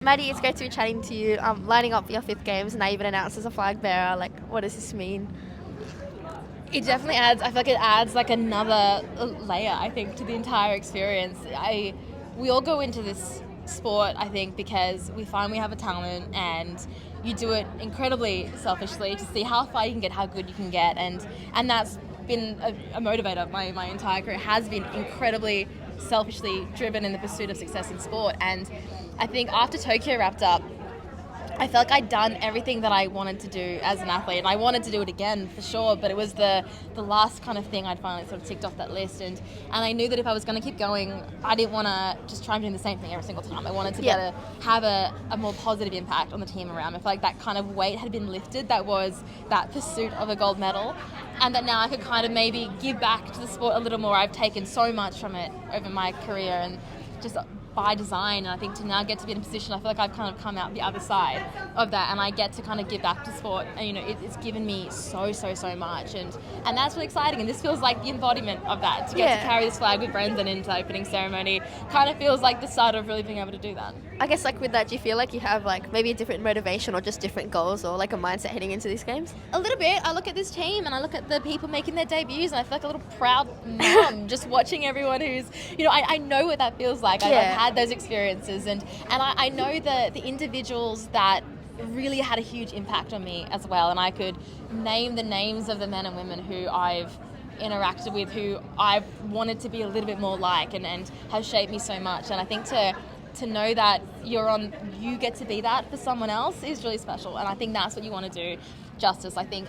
Maddie, it's great to be chatting to you. Lining up for your 5th games, now you've been announced as a flag bearer. Like, what does this mean? It definitely adds, I feel like it adds like another layer, I think, to the entire experience. We all go into this sport, I think, because we find we have a talent and you do it incredibly selfishly to see how far you can get, how good you can get. And that's been a motivator. My entire career has been incredibly selfishly driven in the pursuit of success in sport. And I think after Tokyo wrapped up, I felt like I'd done everything that I wanted to do as an athlete, and I wanted to do it again for sure, but it was the last kind of thing I'd finally sort of ticked off that list, and I knew that if I was going to keep going, I didn't want to just try and do the same thing every single time. I wanted to have a more positive impact on the team around me. I felt like that kind of weight had been lifted, that was that pursuit of a gold medal, and that now I could kind of maybe give back to the sport a little more. I've taken so much from it over my career, and just by design, and I think to now get to be in a position, I feel like I've kind of come out the other side of that, and I get to kind of give back to sport, and it's given me so much, and that's really exciting, and this feels like the embodiment of that, to get to carry this flag with Brendan into the opening ceremony. Kind of feels like the start of really being able to do that. I guess like with that, do you feel like you have like maybe a different motivation or just different goals or like a mindset heading into these games? A little bit. I look at this team and I look at the people making their debuts, and I feel like a little proud mum just watching everyone who's, I know what that feels like. I've had those experiences, and I know the individuals that really had a huge impact on me as well, and I could name the names of the men and women who I've interacted with, who I've wanted to be a little bit more like, and have shaped me so much. And I think to know that you get to be that for someone else is really special, and I think that's what you want to do justice. I think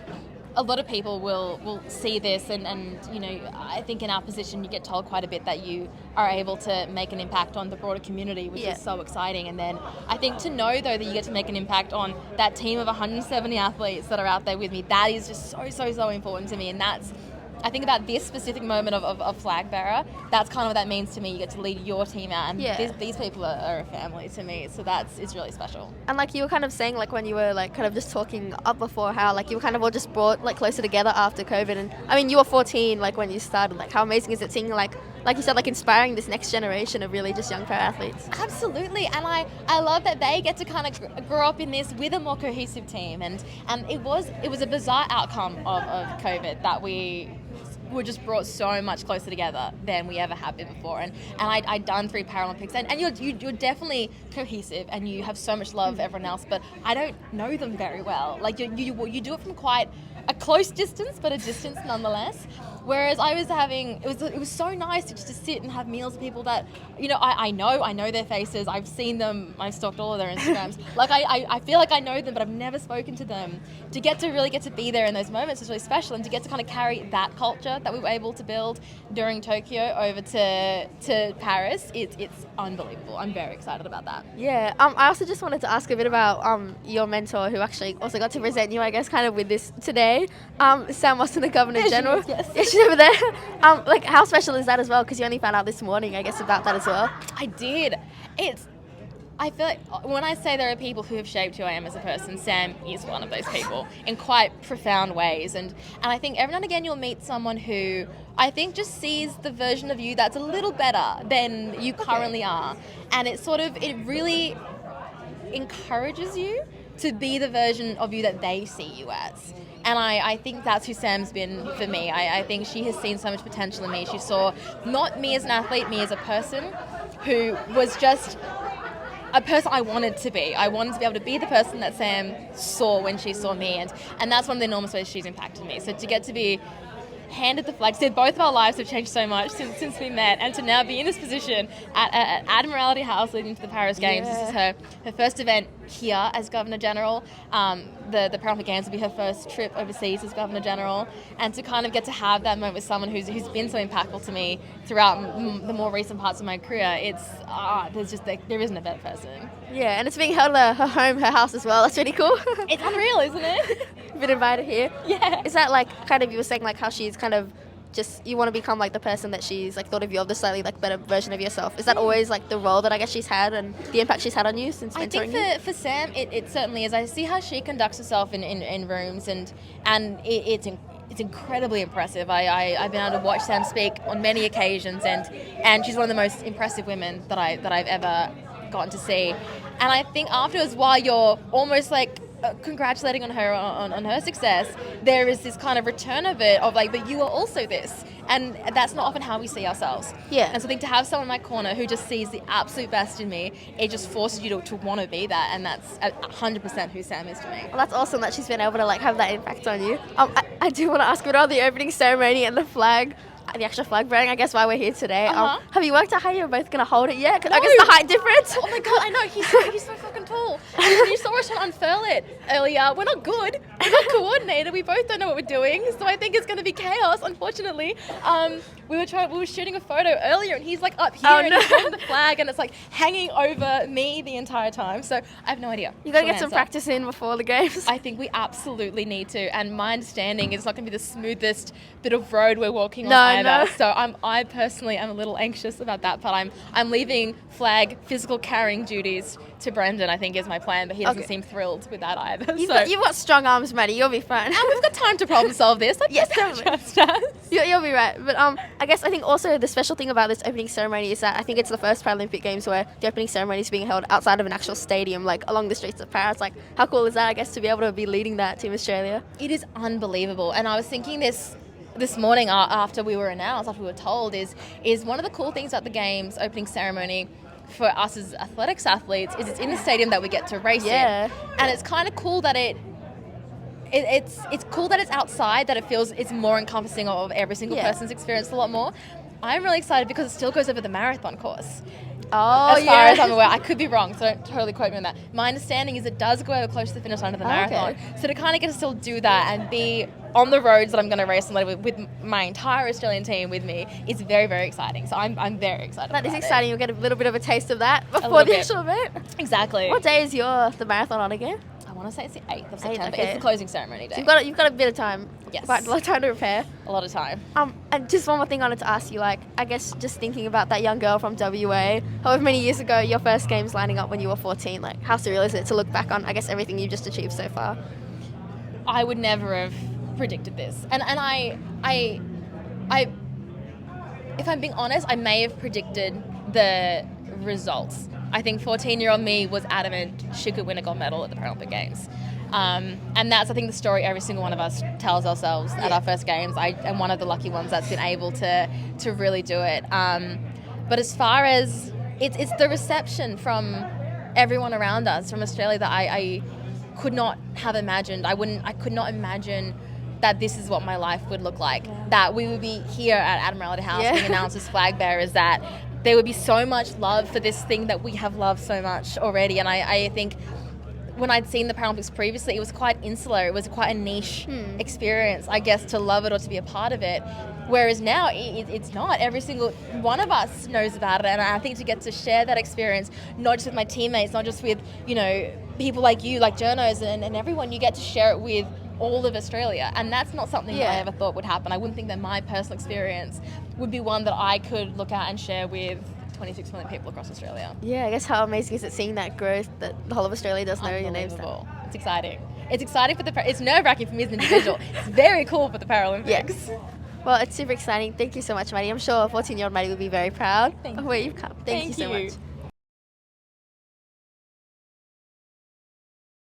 a lot of people will see this, and I think in our position you get told quite a bit that you are able to make an impact on the broader community, which is so exciting. And then I think to know though that you get to make an impact on that team of 170 athletes that are out there with me, that is just so important to me. And that's, I think about this specific moment of Flagbearer, that's kind of what that means to me. You get to lead your team out, and these people are a family to me, so it's really special. And like you were kind of saying, like when you were like kind of just talking up before, how like you were kind of all just brought like closer together after COVID. And I mean, you were 14 like when you started. Like how amazing is it seeing like you said, like inspiring this next generation of really just young para-athletes? Absolutely, and I love that they get to kind of grow up in this with a more cohesive team, and it was a bizarre outcome of COVID that we were just brought so much closer together than we ever have been before. And I'd done 3 Paralympics, and you're definitely cohesive, and you have so much love for everyone else, but I don't know them very well. Like you do it from quite a close distance, but a distance nonetheless. Whereas I was it was so nice to just to sit and have meals with people that, I know their faces. I've seen them. I've stalked all of their Instagrams. Like I feel like I know them, but I've never spoken to them. To really get to be there in those moments is really special, and to get to kind of carry that culture that we were able to build during Tokyo over to Paris, it's unbelievable. I'm very excited about that. Yeah. I also just wanted to ask a bit about your mentor, who actually also got to present you, I guess, kind of with this today. Sam Austin, the Governor General. Yes. Yeah, she's over there. Like, how special is that as well? Because you only found out this morning, I guess, about that as well. I did. I feel like when I say there are people who have shaped who I am as a person, Sam is one of those people in quite profound ways. And I think every now and again you'll meet someone who I think just sees the version of you that's a little better than you currently are. And it really encourages you to be the version of you that they see you as. And I think that's who Sam's been for me. I think she has seen so much potential in me. She saw not me as an athlete, me as a person who was just a person I wanted to be. I wanted to be able to be the person that Sam saw when she saw me. And that's one of the enormous ways she's impacted me. So to get to be handed the flag, so both of our lives have changed so much since we met, and to now be in this position at Admiralty House leading to the Paris Games. This is her first event here as Governor General. The Paralympic Games will be her first trip overseas as Governor General, and to kind of get to have that moment with someone who's been so impactful to me throughout the more recent parts of my career, there isn't a better person. Yeah, and it's being held at her home, her house as well. That's really cool. It's unreal, isn't it? Been invited here. Yeah. Is that like kind of, you were saying like how she's kind of just, you want to become like the person that she's like thought of you, of the slightly like better version of yourself? Is that always like the role that I guess she's had and the impact she's had on you since mentoring you? I think for Sam it certainly is. I see how she conducts herself in rooms, and it's incredibly impressive. I've been able to watch Sam speak on many occasions, and she's one of the most impressive women that I've ever gotten to see. And I think afterwards, while you're almost like congratulating on her on her success, there is this kind of return of it of like, but you are also this. And that's not often how we see ourselves. Yeah. And so I think to have someone in my corner who just sees the absolute best in me, it just forces you to want to be that. And that's 100% who Sam is to me. Well, that's awesome that she's been able to like have that impact on you. I do want to ask about the opening ceremony and the actual flag bearing, I guess, why we're here today. Have you worked out how you're both going to hold it yet? 'Cause I guess the height difference. Oh my God, I know, he's so fucking tall. And you saw us trying to unfurl it earlier. We're not good. We're not coordinated. We both don't know what we're doing. So I think it's going to be chaos, unfortunately. We were shooting a photo earlier and he's like up here and he's holding the flag and it's like hanging over me the entire time. So I have no idea. You got to get some practice in before the games. I think we absolutely need to. And my understanding is it's not going to be the smoothest bit of road we're walking on either. No. So I personally am a little anxious about that, but I'm leaving flag physical carrying duties to Brendan, I think is my plan, but he doesn't seem thrilled with that either. You've got strong arms, Maddie. You'll be fine. And we've got time to problem solve this. Yes, definitely. You'll be right. But I think also the special thing about this opening ceremony is that I think it's the first Paralympic Games where the opening ceremony is being held outside of an actual stadium, like along the streets of Paris. Like, how cool is that, I guess, to be able to be leading that Team Australia? It is unbelievable. And I was thinking this morning after we were announced, after we were told, is one of the cool things about the Games opening ceremony for us as athletics athletes is it's in the stadium that we get to race in. And it's kind of cool that it's cool that it's outside, that it feels it's more encompassing of every single person's experience a lot more. I'm really excited because it still goes over the marathon course. As far as I'm aware, I could be wrong, so don't totally quote me on that. My understanding is it does go over close to the finish line of the marathon. So to kind of get to still do that and be on the roads that I'm going to race on with my entire Australian team with me is very, very exciting. So I'm very excited. That is exciting. You'll get a little bit of a taste of that before the actual event. Exactly. What day is the marathon on again? I want to say it's the 8th of September. It's the closing ceremony day. So you've got a bit of time. Yes. Quite a lot of time to prepare. A lot of time. And just one more thing I wanted to ask you, like, I guess just thinking about that young girl from WA, however many years ago, your first games lining up when you were 14, like, how surreal is it to look back on, I guess, everything you've just achieved so far? I would never have predicted this. And I if I'm being honest, I may have predicted the results. I think 14-year-old me was adamant she could win a gold medal at the Paralympic Games. And that's, I think, the story every single one of us tells ourselves at our first games. I am one of the lucky ones that's been able to really do it. But as far as it's the reception from everyone around us, from Australia, that I could not have imagined. I could not imagine that this is what my life would look like. That we would be here at Admiralty House being announced as Flagbearers, that there would be so much love for this thing that we have loved so much already. And I think when I'd seen the Paralympics previously, it was quite insular. It was quite a niche experience, I guess, to love it or to be a part of it. Whereas now, it's not. Every single one of us knows about it. And I think to get to share that experience, not just with my teammates, not just with, people like you, like journos and everyone, you get to share it with all of Australia. And that's not something that I ever thought would happen. I wouldn't think that my personal experience would be one that I could look at and share with 26 million people across Australia. Yeah, I guess how amazing is it seeing that growth that the whole of Australia does know your names now. It's exciting. It's exciting it's nerve-wracking for me as an individual. It's very cool for the Paralympics. Yes. Well, it's super exciting. Thank you so much, Maddie. I'm sure 14-year-old Maddie will be very proud of where you've come. Thank you so much.